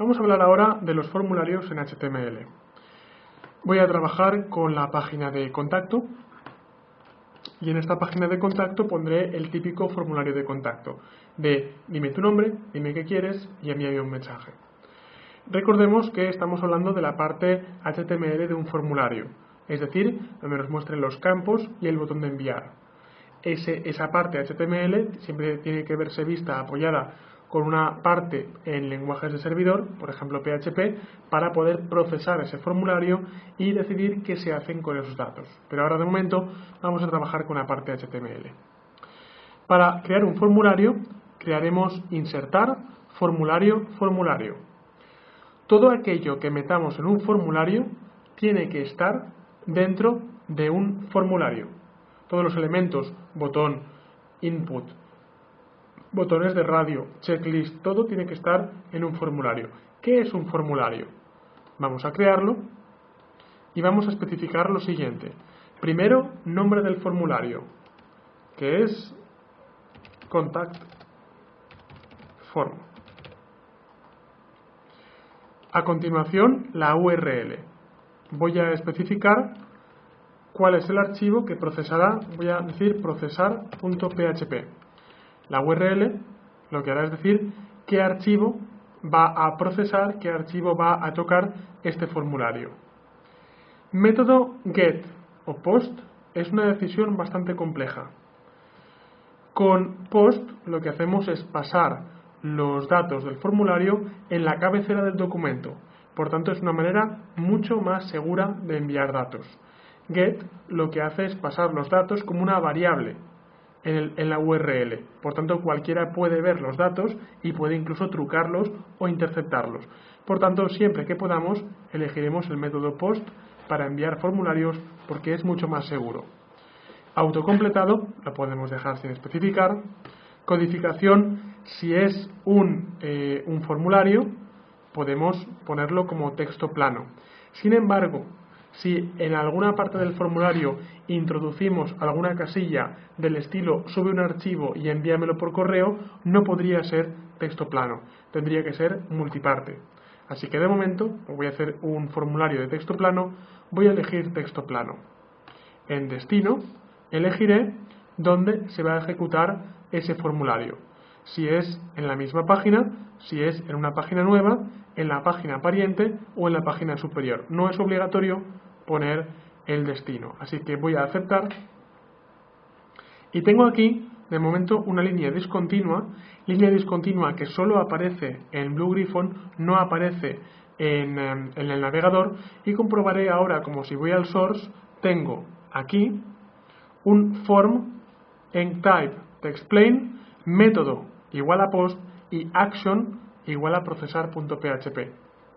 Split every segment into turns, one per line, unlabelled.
Vamos a hablar ahora de los formularios en HTML. Voy a trabajar con la página de contacto y en esta página de contacto pondré el típico formulario de contacto de dime tu nombre, dime qué quieres y envíame un mensaje. Recordemos que estamos hablando de la parte HTML de un formulario, es decir, donde nos muestren los campos y el botón de enviar. Esa parte HTML siempre tiene que verse vista apoyada con una parte en lenguajes de servidor, por ejemplo PHP, para poder procesar ese formulario y decidir qué se hacen con esos datos. Pero ahora de momento vamos a trabajar con la parte HTML. Para crear un formulario, crearemos insertar, formulario, formulario. Todo aquello que metamos en un formulario tiene que estar dentro de un formulario. Todos los elementos, botón, input, botones de radio, checklist, todo tiene que estar en un formulario. ¿Qué es un formulario? Vamos a crearlo y vamos a especificar lo siguiente. Primero, nombre del formulario, que es contact form. A continuación, la URL. Voy a especificar cuál es el archivo que procesará, voy a decir procesar.php. La URL lo que hará es decir qué archivo va a procesar, qué archivo va a tocar este formulario. Método get o post es una decisión bastante compleja. Con post lo que hacemos es pasar los datos del formulario en la cabecera del documento. Por tanto, es una manera mucho más segura de enviar datos. Get lo que hace es pasar los datos como una variable en la URL. Por tanto, cualquiera puede ver los datos y puede incluso trucarlos o interceptarlos. Por tanto, siempre que podamos, elegiremos el método POST para enviar formularios porque es mucho más seguro. Autocompletado, lo podemos dejar sin especificar. Codificación, si es un formulario, podemos ponerlo como texto plano. Sin embargo, si en alguna parte del formulario introducimos alguna casilla del estilo sube un archivo y envíamelo por correo, no podría ser texto plano, tendría que ser multiparte. Así que de momento voy a hacer un formulario de texto plano, voy a elegir texto plano. En destino elegiré dónde se va a ejecutar ese formulario. Si es en la misma página, si es en una página nueva, en la página pariente o en la página superior. No es obligatorio poner el destino. Así que voy a aceptar. Y tengo aquí, de momento, una línea discontinua que solo aparece en Blue Gryphon, no aparece en el navegador, y comprobaré ahora, como si voy al source, tengo aquí un form en type TextPlain, método igual a post y action igual a procesar.php.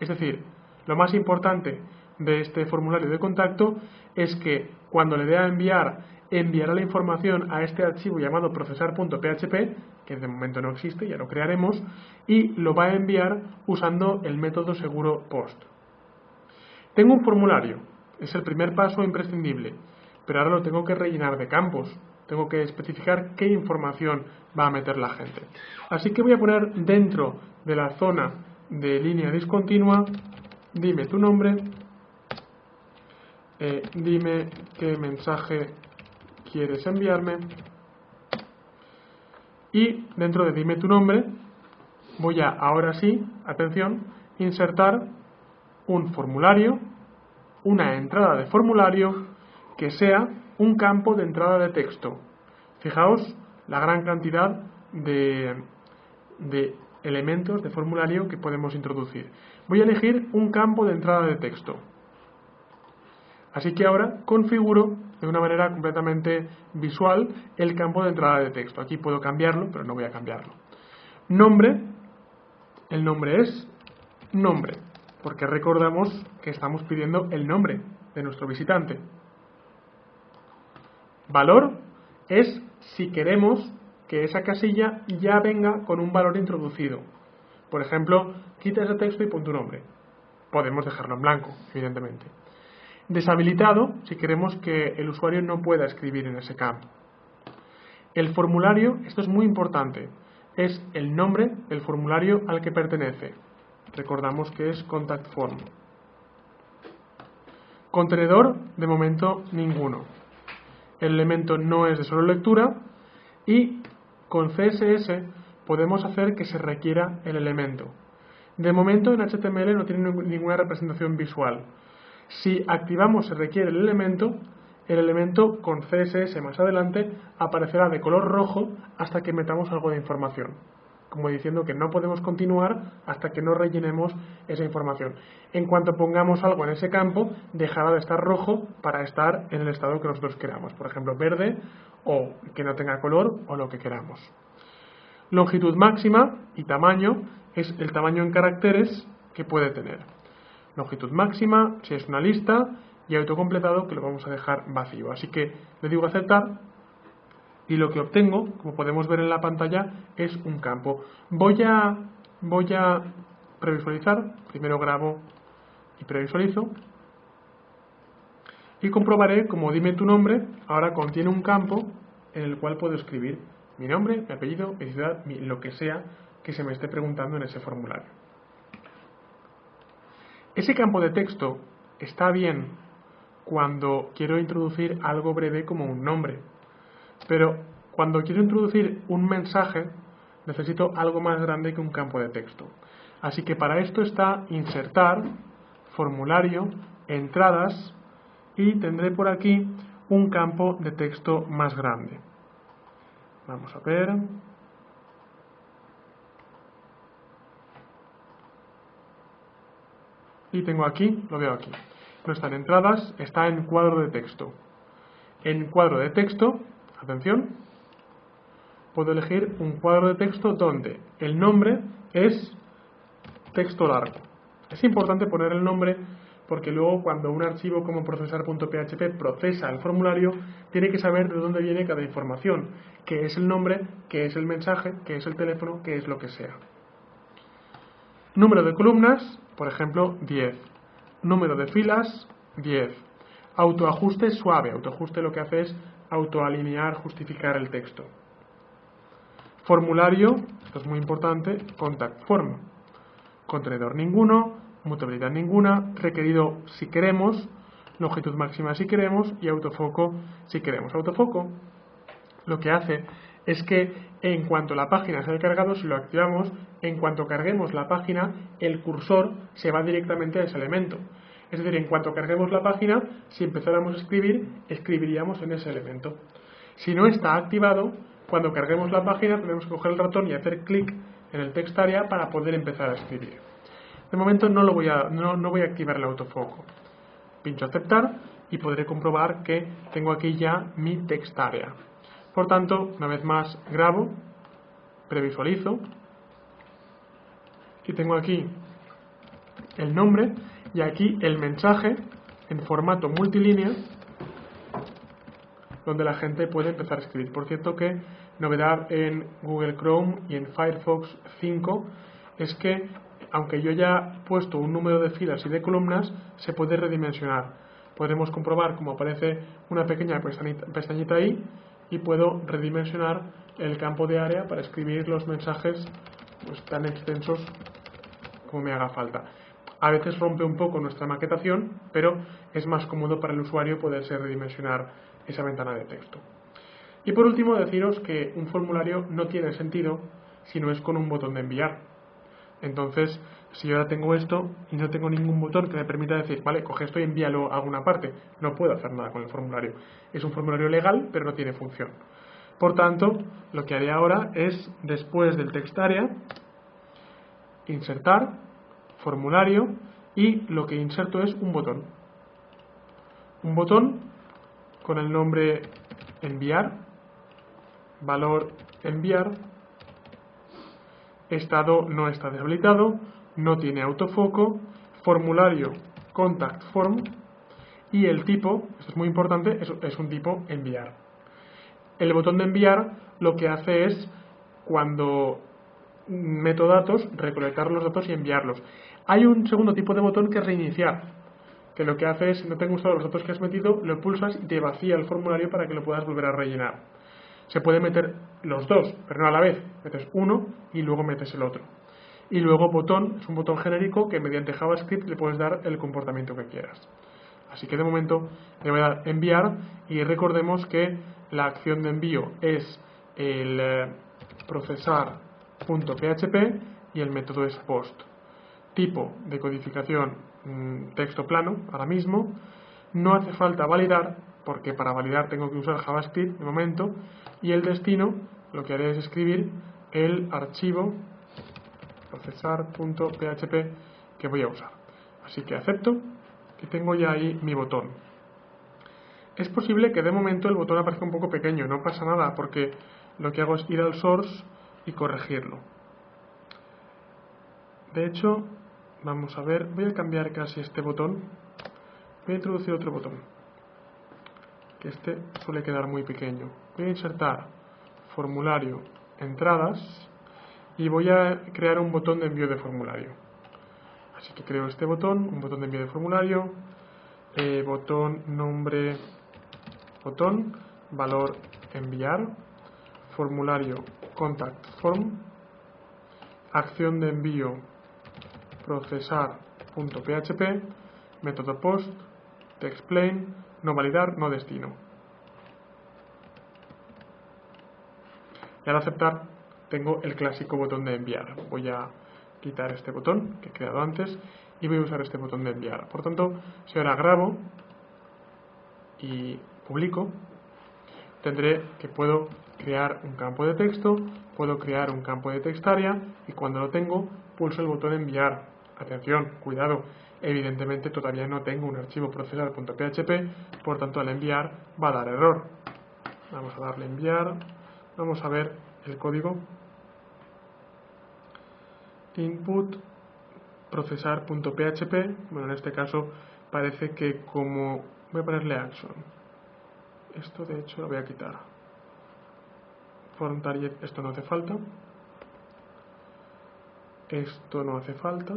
Es decir, lo más importante de este formulario de contacto es que cuando le dé a enviar, enviará la información a este archivo llamado procesar.php, que de momento no existe, ya lo crearemos, y lo va a enviar usando el método seguro post. Tengo un formulario, es el primer paso imprescindible, pero ahora lo tengo que rellenar de campos. Tengo que especificar qué información va a meter la gente. Así que voy a poner dentro de la zona de línea discontinua, dime tu nombre, dime qué mensaje quieres enviarme, y dentro de dime tu nombre voy a, ahora sí, atención, insertar un formulario, una entrada de formulario que sea un campo de entrada de texto. Fijaos la gran cantidad de elementos de formulario que podemos introducir. Voy a elegir un campo de entrada de texto. Así que ahora configuro de una manera completamente visual el campo de entrada de texto. Aquí puedo cambiarlo, pero no voy a cambiarlo. Nombre, el nombre es nombre, porque recordamos que estamos pidiendo el nombre de nuestro visitante. Valor es si queremos que esa casilla ya venga con un valor introducido. Por ejemplo, quita ese texto y pon tu nombre. Podemos dejarlo en blanco, evidentemente. Deshabilitado si queremos que el usuario no pueda escribir en ese campo. El formulario, esto es muy importante, es el nombre del formulario al que pertenece. Recordamos que es contact form. Contenedor, de momento ninguno. El elemento no es de solo lectura y con CSS podemos hacer que se requiera el elemento. De momento en HTML no tiene ninguna representación visual. Si activamos se requiere el elemento con CSS más adelante aparecerá de color rojo hasta que metamos algo de información, como diciendo que no podemos continuar hasta que no rellenemos esa información. En cuanto pongamos algo en ese campo, dejará de estar rojo para estar en el estado que nosotros queramos, por ejemplo verde o que no tenga color o lo que queramos. Longitud máxima y tamaño es el tamaño en caracteres que puede tener. Longitud máxima si es una lista y autocompletado que lo vamos a dejar vacío. Así que le digo aceptar y lo que obtengo, como podemos ver en la pantalla, es un campo. Voy a previsualizar, primero grabo y previsualizo y comprobaré como dime tu nombre, ahora contiene un campo en el cual puedo escribir mi nombre, mi apellido, mi ciudad, lo que sea que se me esté preguntando en ese formulario. Ese campo de texto está bien cuando quiero introducir algo breve como un nombre, pero cuando quiero introducir un mensaje necesito algo más grande que un campo de texto. Así que para esto está insertar, formulario, entradas y tendré por aquí un campo de texto más grande. Vamos a ver. Y tengo aquí, lo veo aquí. No está en entradas, está en cuadro de texto. En cuadro de texto, atención, puedo elegir un cuadro de texto donde el nombre es texto largo. Es importante poner el nombre porque luego cuando un archivo como procesar.php procesa el formulario, tiene que saber de dónde viene cada información, qué es el nombre, qué es el mensaje, qué es el teléfono, qué es lo que sea. Número de columnas, por ejemplo, 10. Número de filas, 10. Autoajuste suave. Autoajuste lo que hace es autoalinear, justificar el texto. Formulario, esto es muy importante, contact form. Contenedor ninguno, mutabilidad ninguna, requerido si queremos, longitud máxima si queremos y autofoco si queremos. Autofoco lo que hace es que en cuanto la página se haya cargado, si lo activamos, en cuanto carguemos la página, el cursor se va directamente a ese elemento. Es decir, en cuanto carguemos la página, si empezáramos a escribir, escribiríamos en ese elemento. Si no está activado, cuando carguemos la página tenemos que coger el ratón y hacer clic en el text area para poder empezar a escribir. De momento no voy a activar el autofoco. Pincho aceptar y podré comprobar que tengo aquí ya mi text area. Por tanto, una vez más grabo, previsualizo y tengo aquí el nombre y aquí el mensaje en formato multilínea donde la gente puede empezar a escribir. Por cierto que novedad en Google Chrome y en Firefox 5 es que aunque yo haya puesto un número de filas y de columnas, se puede redimensionar. Podremos comprobar como aparece una pequeña pestañita ahí y puedo redimensionar el campo de área para escribir los mensajes pues, tan extensos como me haga falta. A veces rompe un poco nuestra maquetación, pero es más cómodo para el usuario poderse redimensionar esa ventana de texto. Y por último deciros que un formulario no tiene sentido si no es con un botón de enviar. Entonces, si yo ahora tengo esto y no tengo ningún botón que me permita decir, vale, coge esto y envíalo a alguna parte, no puedo hacer nada con el formulario. Es un formulario legal, pero no tiene función. Por tanto, lo que haré ahora es, después del text area, insertar, formulario, y lo que inserto es un botón. Un botón con el nombre enviar, valor enviar, estado no está deshabilitado, no tiene autofoco, formulario contact form y el tipo, esto es muy importante, es un tipo enviar. El botón de enviar lo que hace es cuando meto datos, recolectar los datos y enviarlos. Hay un segundo tipo de botón que es reiniciar, que lo que hace es, si no te han gustado los datos que has metido, lo pulsas y te vacía el formulario para que lo puedas volver a rellenar. Se puede meter los dos, pero no a la vez. Metes uno y luego metes el otro. y luego botón, es un botón genérico que mediante JavaScript le puedes dar el comportamiento que quieras. Así que de momento le voy a dar enviar y recordemos que la acción de envío es el procesar.php y el método es post. Tipo de codificación texto plano, ahora mismo. No hace falta validar, porque para validar tengo que usar JavaScript de momento, y el destino lo que haré es escribir el archivo procesar.php que voy a usar. Así que acepto y tengo ya ahí mi botón. Es posible que de momento el botón aparezca un poco pequeño, no pasa nada, porque lo que hago es ir al source y corregirlo. De hecho, vamos a ver, voy a cambiar casi este botón, voy a introducir otro botón, que este suele quedar muy pequeño. Voy a insertar formulario, entradas, y voy a crear un botón de envío de formulario. Así que creo este botón, un botón de envío de formulario, botón, nombre, botón, valor, enviar, formulario, contact form, acción de envío, procesar.php, método post, explain, no validar, no destino. Y al aceptar tengo el clásico botón de enviar. Voy a quitar este botón que he creado antes y voy a usar este botón de enviar. Por tanto, si ahora grabo y publico, tendré que puedo crear un campo de texto, puedo crear un campo de textarea y cuando lo tengo pulso el botón enviar. Atención, cuidado, evidentemente todavía no tengo un archivo procesar.php, por tanto al enviar va a dar error. Vamos a darle enviar, vamos a ver el código. Input procesar.php, bueno, en este caso parece que como voy a ponerle action, esto de hecho lo voy a quitar, form target, esto no hace falta, esto no hace falta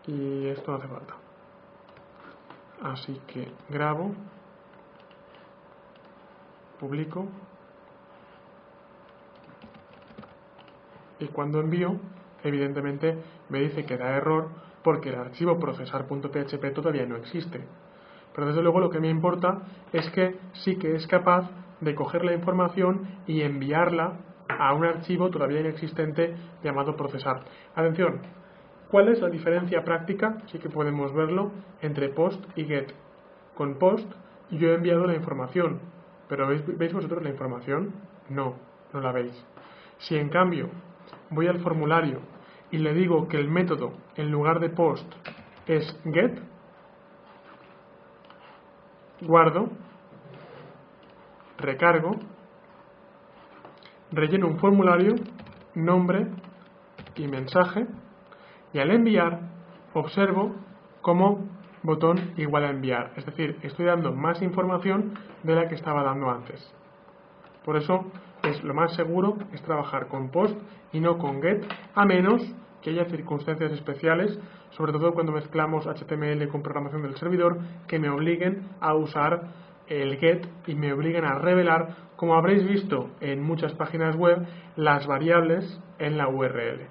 y esto no hace falta, así que grabo, publico y cuando envío evidentemente me dice que da error porque el archivo procesar.php todavía no existe. Pero desde luego lo que me importa es que sí que es capaz de coger la información y enviarla a un archivo todavía inexistente llamado procesar. Atención, ¿cuál es la diferencia práctica? Sí que podemos verlo entre post y get. Con post yo he enviado la información, pero ¿veis vosotros la información? No, no la veis. Si en cambio voy al formulario y le digo que el método en lugar de post es get, guardo, recargo, relleno un formulario, nombre y mensaje, y al enviar observo como botón igual a enviar, es decir, estoy dando más información de la que estaba dando antes. Por eso lo más seguro es trabajar con post y no con get, a menos que haya circunstancias especiales, sobre todo cuando mezclamos HTML con programación del servidor, que me obliguen a usar el get y me obliguen a revelar, como habréis visto en muchas páginas web, las variables en la URL.